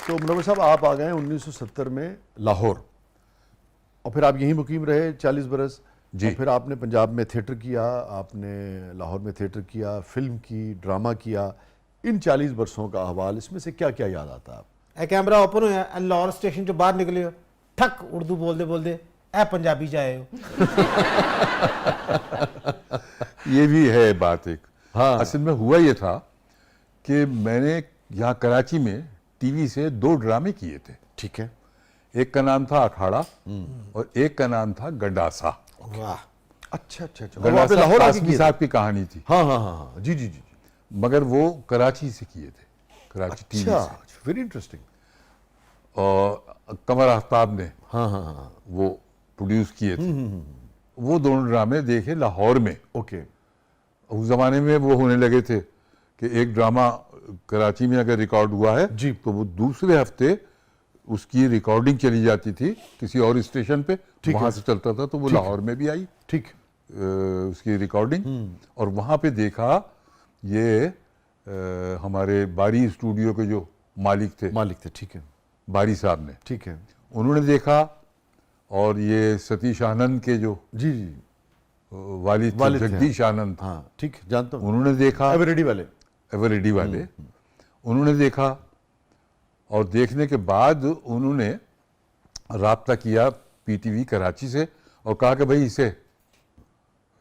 तो मुनव्वर साहब आप आ गए 1970 में लाहौर और फिर आप यहीं मुकीम रहे 40 बरस जी। और फिर आपने पंजाब में थिएटर किया, आपने लाहौर में थिएटर किया, फिल्म की, ड्रामा किया। इन 40 बरसों का अहवाल, इसमें से क्या क्या याद आता है आप? ए कैमरा ओपन होया लाहौर स्टेशन चो बाहर निकले हो, ठक उर्दू बोलते बोलते ए पंजाबी च आए हो। ये भी है बात एक। हाँ। असल में हुआ ये था कि मैंने यहाँ कराची में टीवी से 2 ड्रामे किए थे। ठीक है। एक का नाम था अखाड़ा और एक का नाम था गंडासा। वाह, अच्छा अच्छा अच्छा। और आपने गंडासा लाहौर आके कासमी किए थे? साहब की कहानी थी, हाँ हाँ हाँ हाँ, जी जी जी जी। मगर वो कराची से किए थे, कराची टीवी अच्छा, से। Very interesting. और कमर आफ्ताब ने हाँ हाँ हाँ, वो प्रोड्यूस किए थे। वो दोनों ड्रामे देखे लाहौर में। ओके। उस जमाने में वो होने लगे थे कि एक ड्रामा कराची में अगर रिकॉर्ड हुआ है जी। तो वो दूसरे हफ्ते उसकी रिकॉर्डिंग चली जाती थी किसी और स्टेशन पे, वहां से चलता था, तो वो लाहौर में भी आई ठीक। उसकी रिकॉर्डिंग। और वहां पे देखा ये हमारे बारी स्टूडियो के जो मालिक थे, ठीक है बारी साहब ने, ठीक है। उन्होंने देखा। और ये सतीश आनंद के जो जी जी, वालिद थे, वालिद थे, जगदीश आनंद, हाँ ठीक, जानता हूँ। उन्होंने देखा, एवरेडी वाले। एवरेडी वाले, उन्होंने देखा। और देखने के बाद उन्होंने राब्ता किया पीटीवी कराची से और कहा कि भाई इसे,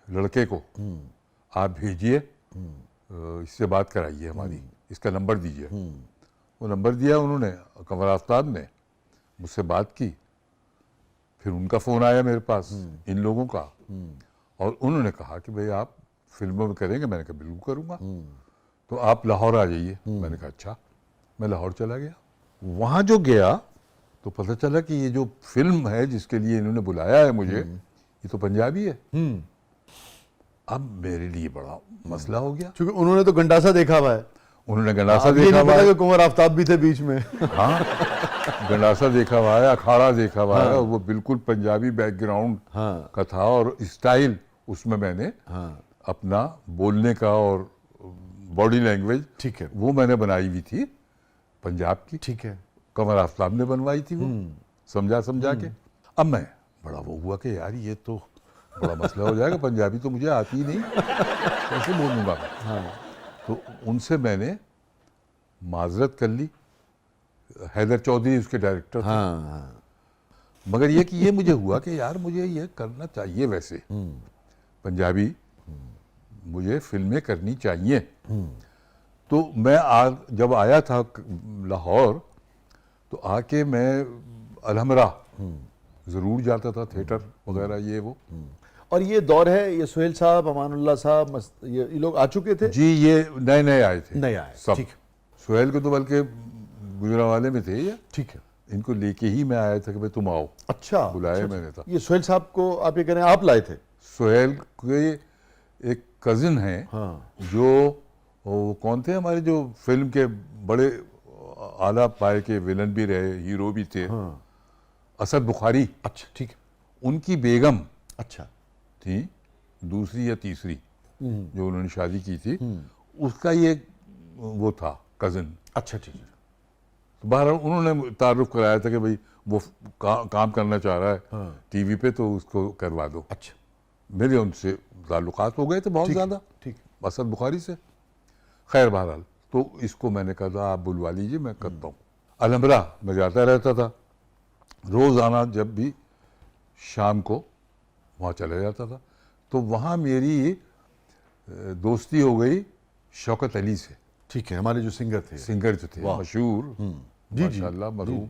लड़के को आप भेजिए, इससे बात कराइए हमारी, इसका नंबर दीजिए। वो नंबर दिया उन्होंने, कमर आफ्ताब ने मुझसे बात की। फिर उनका फ़ोन आया मेरे पास, इन लोगों का, और उन्होंने कहा कि भाई आप फिल्मों में करेंगे? मैंने कहा बिल्कुल करूँगा, तो आप लाहौर आ जाइए। मैंने कहा अच्छा। मैं लाहौर चला गया। वहाँ जो गया तो पता चला कि ये जो फिल्म है जिसके लिए इन्होंने बुलाया है मुझे, ये तो पंजाबी है। अब मेरे लिए बड़ा मसला हो गया। क्योंकि उन्होंने तो गंडासा देखा हुआ है। उन्होंने गंडासा अब ये देखा नहीं हुआ पता है, कि कुंवर आफ्ताब भी थे बीच में। हाँ, गंडासा देखा हुआ है, अखाड़ा देखा हुआ है, और वो बिल्कुल पंजाबी बैकग्राउंड हाँ का था। और स्टाइल उसमें मैंने हाँ, अपना बोलने का और बॉडी लैंग्वेज, ठीक है वो मैंने बनाई हुई थी पंजाब की। ठीक है। कमर आफ्ताब ने बनवाई थी वो, समझा के। अब मैं बड़ा वो हुआ कि यार ये तो बड़ा मसला हो जाएगा, पंजाबी तो मुझे आती ही नहीं, कैसे बोलूँगा मैं। हाँ तो उनसे मैंने माजरत कर ली। हैदर चौधरी उसके डायरेक्टर थे। हाँ हाँ, मगर ये कि ये मुझे हुआ कि यार मुझे ये करना चाहिए, वैसे पंजाबी मुझे फिल्में करनी चाहिए। तो मैं जब आया था लाहौर, तो आके मैं अलहमरा ज़रूर जाता था, थिएटर वगैरह ये वो। और ये दौर है, ये सुहेल साहब, अमानुल्लाह साहब, ये लोग आ चुके थे? जी, ये नए नए आए थे, नए आए, सब। ठीक। सुहेल को तो बल्कि गुजरावाले में थे ये, ठीक है। इनको लेके ही मैं आया था कि भाई तुम आओ, अच्छा, बुलाया अच्छा, मैंने था। ये सुहेल साहब को आप ये कह रहे हैं आप लाए थे? सुहेल के एक कजिन हैं, हाँ जो वो कौन थे, हमारे जो फिल्म के बड़े आला पाए के विलन भी रहे, हीरो भी थे, हाँ, असद बुखारी। अच्छा ठीक है। उनकी बेगम अच्छा, थी, दूसरी या तीसरी जो उन्होंने शादी की थी, उसका ये वो था कजिन। अच्छा ठीक है। तो बहरहाल उन्होंने तारुफ कराया था कि भाई वो काम करना चाह रहा है टीवी पे, तो उसको करवा दो। अच्छा मेरे उनसे ताल्लुकात हो गए थे बहुत ज़्यादा, ठीक। असद बुखारी से। खैर बहरहाल, तो इसको मैंने कहा आप बुलवा लीजिए, मैं करता हूँ। अलहमरा मैं जाता रहता था, रोज़ाना जब भी शाम को वहाँ चला जाता था। तो वहाँ मेरी दोस्ती हो गई शौकत अली से। ठीक है, हमारे जो सिंगर थे। सिंगर जो थे मशहूर, जी, माशाल्लाह, मरहूम,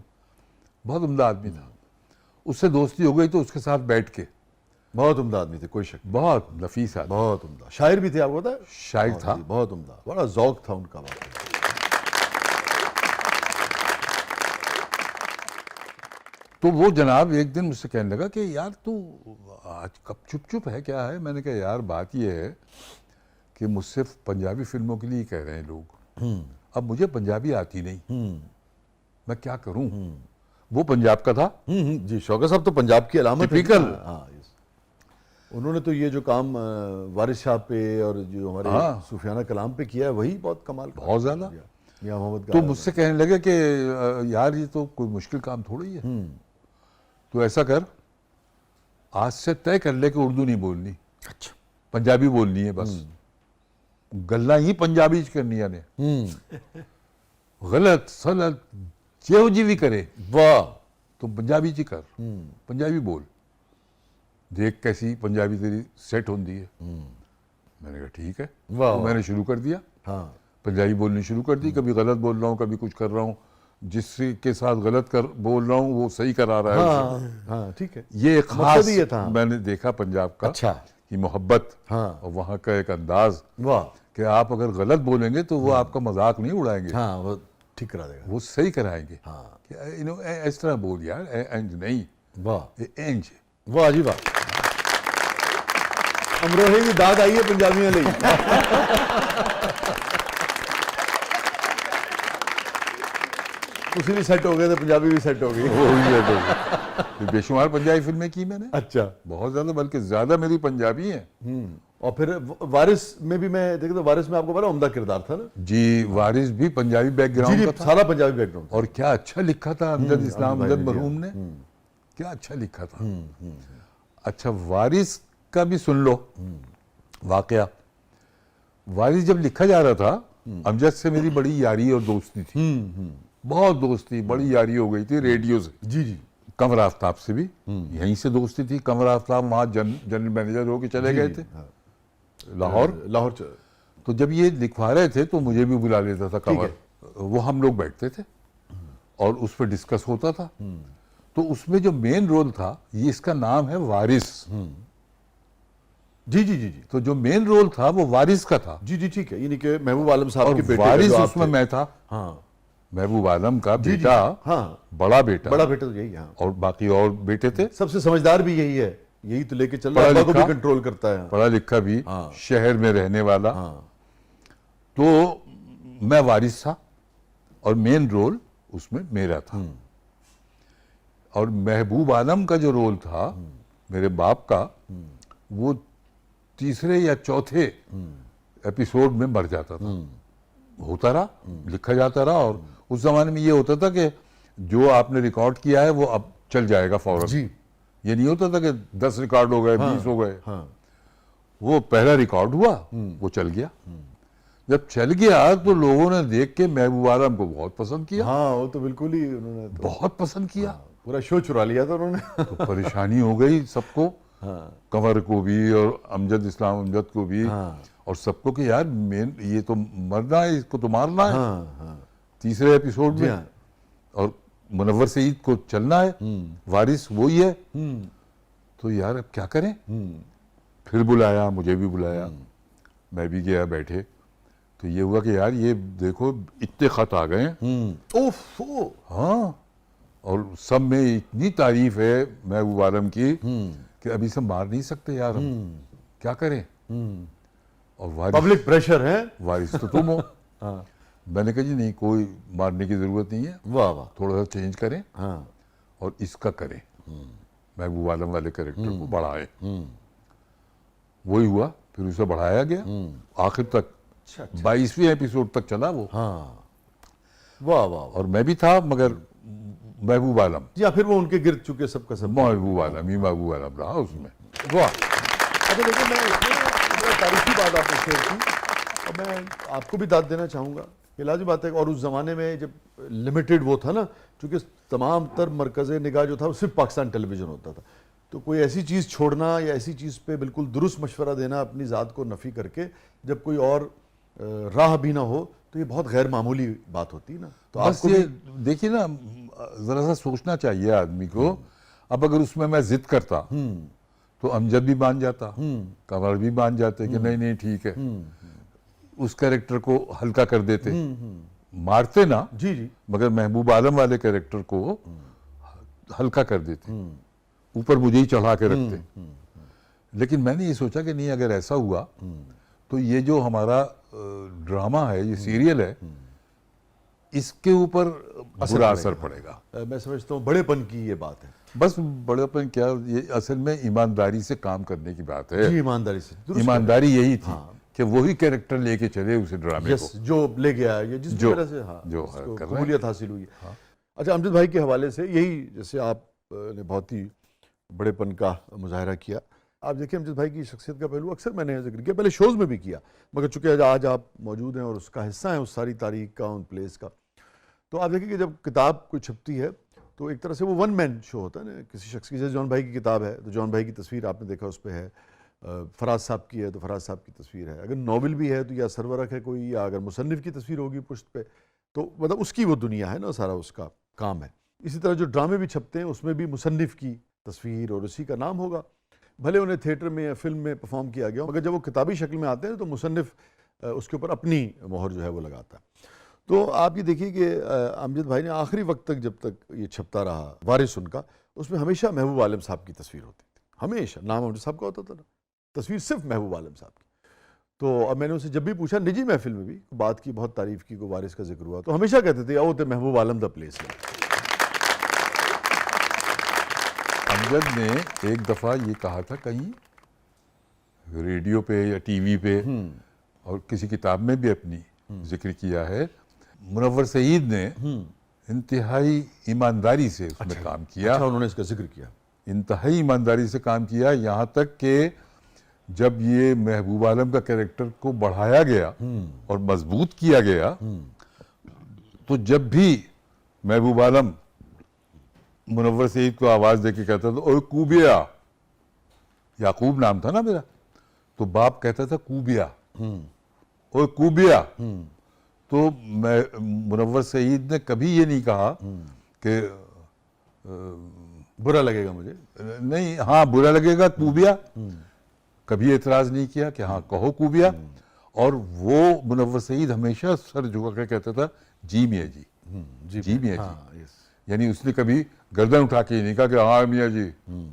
बहुत उम्दा आदमी था। उससे दोस्ती हो गई, तो उसके साथ बैठ के, बहुत उम्दा आदमी थे, कोई शक नहीं। बहुत नफीस आदमी, बहुत उम्दा शायर भी थे, आपको पता है? शायर था। बहुत उम्दा, बड़ा जौक था उनका। बात तो वो जनाब एक दिन मुझसे कहने लगा कि यार तू आज कब चुप चुप है, क्या है? मैंने कहा यार बात ये है कि मुझसे पंजाबी फिल्मों के लिए कह रहे हैं लोग, अब मुझे पंजाबी आती नहीं, मैं क्या करूं? वो पंजाब का था। जी, शौकत साहब तो पंजाब की अलामत है। टिपिकल। हाँ, यस। उन्होंने तो ये जो काम वारिस साहब पे और जो हमारे हाँ। सूफियाना कलाम पे किया है, वही बहुत कमाल का। बहुत ज़्यादा। या मोहम्मद तो गालिब। मुझसे कहने लगे कि यार ये तो कोई मुश्किल काम थोड़ी है, तो ऐसा कर, आज से तय कर ले कि उर्दू नहीं बोलनी, अच्छा। पंजाबी बोलनी है बस। गल्ला ही पंजाबी च करनिया ने, गलत सलत जेहो जी भी करे वाह। तो पंजाबी च कर, पंजाबी बोल, देख कैसी पंजाबी तेरी सेट होती है। मैंने कहा ठीक है, वाह, तो मैंने शुरू कर दिया, हाँ पंजाबी बोलनी शुरू कर दी। कभी गलत बोल रहा हूँ, कभी कुछ कर रहा हूँ, जिसके साथ गलत कर बोल रहा हूँ वो सही करा रहा है उसे। हाँ हाँ ठीक है। ये एक मकसद खास ही ये था। मैंने देखा पंजाब का, अच्छा। कि मोहब्बत हाँ और वहाँ का एक अंदाज वाह। कि आप अगर गलत बोलेंगे तो वो आपका मजाक नहीं उड़ाएंगे, हाँ वो ठीक करा देगा। वो सही कराएंगे। हाँ कि इस तरह बोल यार, एंज नहीं, वाह एंज। वाह जी वाह। अमरोहे की दाद आई है पंजाबियों ਲਈ। ਤੁਸੀਂ ਵੀ ਸੈੱਟ ਹੋ ਗਏ ਤੇ ਪੰਜਾਬੀ ਵੀ ਸੈੱਟ ਹੋ ਗਈ। तो बेशुमार पंजाबी फिल्में की मैंने, अच्छा। बहुत ज्यादा, बल्कि ज्यादा मेरी पंजाबी है। और फिर वारिस में भी मैं देखता हूँ, वारिस में आपको पता उम्दा किरदार था ना। जी, वारिस भी पंजाबी जी बैकग्राउंड जी का था, सारा पंजाबी बैकग्राउंड। और क्या अच्छा लिखा था अमजद इस्लाम अमजद अमजद भाई ने मरहूम ने, क्या अच्छा लिखा था। अच्छा, वारिस का भी सुन लो वाकया। वारिस जब लिखा जा रहा था, अमजद से मेरी बड़ी यारी और दोस्ती थी, बहुत दोस्ती, बड़ी यारी हो गई थी रेडियो से। जी जी कमर आफ्ताब से भी यहीं से दोस्ती थी। कमर आफ्ताब वहाँ जनरल मैनेजर होके चले गए थे लाहौर। लाहौर तो जब ये लिखवा रहे थे तो मुझे भी बुला लेता था कमर, वो हम लोग बैठते थे और उस पर डिस्कस होता था। तो उसमें जो मेन रोल था, ये इसका नाम है वारिस। जी जी जी जी तो जो मेन रोल था वो वारिस का था, जी जी ठीक है। यानी कि महबूब आलम साहब और के बेटे का वारिस जो आप उसमें थे। मैं था, हाँ महबूब आलम का जी, जी, बेटा, हाँ बड़ा बेटा, बड़ा बेटा तो यही है। हाँ। और बाकी और बेटे थे। सबसे समझदार भी यही है, यही तो लेके चल रहा है, पढ़ा अब्बा को भी लिखा। कंट्रोल करता है। पढ़ा लिखा भी, हाँ। शहर में रहने वाला। हाँ तो मैं वारिस था और मेन रोल उसमें मेरा था। और महबूब आलम का जो रोल था मेरे बाप का, वो तीसरे या चौथे एपिसोड में मर जाता था। होता रहा, लिखा जाता रहा। और उस जमाने में ये होता था कि जो आपने रिकॉर्ड किया है वो अब चल जाएगा फौरन। जी ये नहीं होता था कि 10 रिकॉर्ड हो गए, 20 हो गए। हाँ वो पहला रिकॉर्ड हुआ, वो चल गया। जब चल गया तो लोगों ने देख के महबूब आलम को बहुत पसंद किया, हाँ वो तो बिल्कुल ही उन्होंने तो बहुत पसंद किया। पूरा शो चुरा लिया था उन्होंने। तो परेशानी हो गई सबको, हाँ कंवर को भी और अमजद इस्लाम अमजद को भी, हाँ और सबको कि यार मेन ये तो मरना है, इसको तो मारना है हाँ हाँ तीसरे एपिसोड जी में, हाँ। और मुनव्वर सईद को चलना है, वारिस वही है। तो यार अब क्या करें। फिर बुलाया, मुझे भी बुलाया, मैं भी गया, बैठे। तो ये हुआ कि यार ये देखो इतने खत आ गए हैं। उफ ओ हाँ, और सब में इतनी तारीफ है महबूब आलम की कि अभी से मार नहीं सकते यार हम, क्या करें। और वारिस, पब्लिक प्रेशर है। वारिस तो तुम हो। हाँ मैंने कहा जी नहीं, कोई मारने की जरूरत नहीं है, वाह वाह थोड़ा सा चेंज करें हाँ और इसका करें, महबूब आलम वाले कैरेक्टर को बढ़ाएं। वही हुआ, फिर उसे बढ़ाया गया आखिर तक, 22वें एपिसोड तक चला वो। हाँ वाह वाह। और मैं भी था, मगर महबूब आलम, या फिर वो उनके गिर चुके सबका सब। महबूब आलम ही महबूब आलम रहा उसमें। वाह। अच्छा देखिए, मैं बड़ा तारीखी बात आपने शेयर की और मैं आपको भी दाद देना चाहूँगा। ये लाजमी बात है। और उस ज़माने में जब लिमिटेड वो था ना, चूँकि तमाम तर मरकज़ निगाह जो था वो सिर्फ पाकिस्तान टेलीविज़न होता था, तो कोई ऐसी चीज़ छोड़ना या ऐसी चीज़ पे बिल्कुल दुरुस्त मशवरा देना अपनी ज़ात को नफ़ी करके, जब कोई और राह भी ना हो, तो ये बहुत गैर मामूली बात होती है ना। तो बस आपको ये भी देखिए ना, जरा सा सोचना चाहिए आदमी को। अब अगर उसमें मैं जिद करता तो अमजद भी मान जाता, कंवर भी मान जाते कि नहीं नहीं ठीक है, उस कैरेक्टर को हल्का कर देते, मारते ना, जी जी मगर महबूब आलम वाले कैरेक्टर को हल्का कर देते, ऊपर मुझे ही चढ़ा के रखते। लेकिन मैंने ये सोचा कि नहीं, अगर ऐसा हुआ तो ये जो हमारा ड्रामा है, ये सीरियल है, इसके ऊपर बुरा असर पड़ेगा। मैं समझता हूँ बड़ेपन की ये बात है। बस बड़ेपन क्या, ये असल में ईमानदारी से काम करने की बात है। जी ईमानदारी से दुरुस्त ईमानदारी यही थी कि वही कैरेक्टर लेके चले उस ड्रामे यस को। जो ले गया है, ये जिस भी जो- तरह से हाँ जो उसको कर रहे हैं। कबूलियत हासिल हुई है। अच्छा, अमजद भाई के हवाले से यही, जैसे आप ने बहुत ही बड़ेपन का मुजाहरा किया। आप देखिए अमजद भाई की शख्सियत का पहलू अक्सर मैंने जिक्र किया, पहले शोज़ में भी किया, मगर चूंकि आज आप मौजूद हैं और उसका हिस्सा हैं उस सारी तारीख का, उन प्लेस का, तो आप देखिए कि जब किताब कोई छपती है तो एक तरह से वो वन मैन शो होता है ना किसी शख्स की। जैसे जॉन भाई की किताब है तो जॉन भाई की तस्वीर आपने देखा उस पर है, फराज साहब की है तो फराज साहब की तस्वीर है, अगर नावल भी है तो या सरवरक है कोई, या अगर मुसन्निफ की तस्वीर होगी पुश्त पे, तो मतलब उसकी वो दुनिया है ना, सारा उसका काम है। इसी तरह जो ड्रामे भी छपते हैं उसमें भी मुसन्निफ की तस्वीर और उसी का नाम होगा, भले उन्हें थिएटर में या फिल्म में परफॉर्म किया गया हो, मगर जब वो किताबी शक्ल में आते हैं तो मुसन्निफ उसके ऊपर अपनी मोहर जो है वो लगाता है। तो आप ये देखिए कि अमजद भाई ने आखिरी वक्त तक, जब तक ये छपता रहा वारिस उनका, उसमें हमेशा महबूब आलम साहब की तस्वीर होती थी, हमेशा नाम अमजद साहब का होता था ना, तस्वीर सिर्फ महबूब आलम साहब की। तो अब मैंने उनसे जब भी पूछा, निजी महफिल में भी बात की, बहुत तारीफ की, को वारिस का जिक्र हुआ, तो हमेशा कहते थे ओ तो महबूब आलम द प्लेस है। अमजद ने एक दफ़ा ये कहा था कहीं रेडियो पे या टीवी पे, और किसी किताब में भी अपनी जिक्र किया है, मुनव्वर सईद ने इंतहाई ईमानदारी से उसमें काम किया। अच्छा, उन्होंने इसका जिक्र किया। इंतहाई ईमानदारी से काम किया, यहाँ तक कि जब ये महबूब आलम का कैरेक्टर को बढ़ाया गया और मजबूत किया गया, तो जब भी महबूब आलम मुनव्वर सईद को आवाज देके कहता था ओए कूबिया, याकूब नाम था ना मेरा, तो बाप कहता था कूबिया, ओए कूबिया, तो मैं मुनव्वर सईद ने कभी ये नहीं कहा कि बुरा लगेगा मुझे, नहीं, हाँ बुरा लगेगा कूबिया, कभी एतराज नहीं किया कि हाँ कहो कूबिया। और वो मुनव्वर सईद हमेशा सर झुका कर कहता था जी मियाँ जी, जी मियाँ जी, हाँ, यस। यानी उसने कभी गर्दन उठा के नहीं कहा कि हाँ मियाँ जी,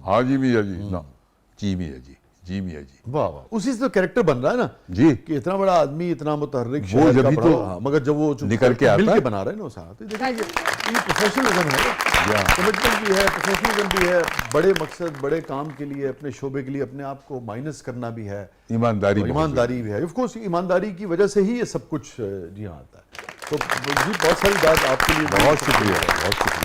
हाँ जी मियाँ जी, ना, जी मियाँ जी, जी मियाँ जी। वाह वाह, उसी से तो कैरेक्टर बन रहा है ना जी, कि इतना बड़ा आदमी, इतना मुतहर्रिक वो शहर का जब ही बड़ा- तो हाँ, मगर जब वो निकल के आता मिल के है। बना रहे हैं ना सारा, तो देखिए ये प्रोफेशनलिज्म है, या। कमिटमेंट भी है, प्रोफेशनलिज्म भी है, बड़े मकसद, बड़े काम के लिए, अपने शोबे के लिए अपने आप को माइनस करना भी है, ईमानदारी और बहुत ईमानदारी भी है। ऑफ कोर्स ईमानदारी की वजह से ही ये सब कुछ जी हाँ आता है। तो जी बहुत सारी बात आपके लिए बहुत शुक्रिया, बहुत शुक्रिया।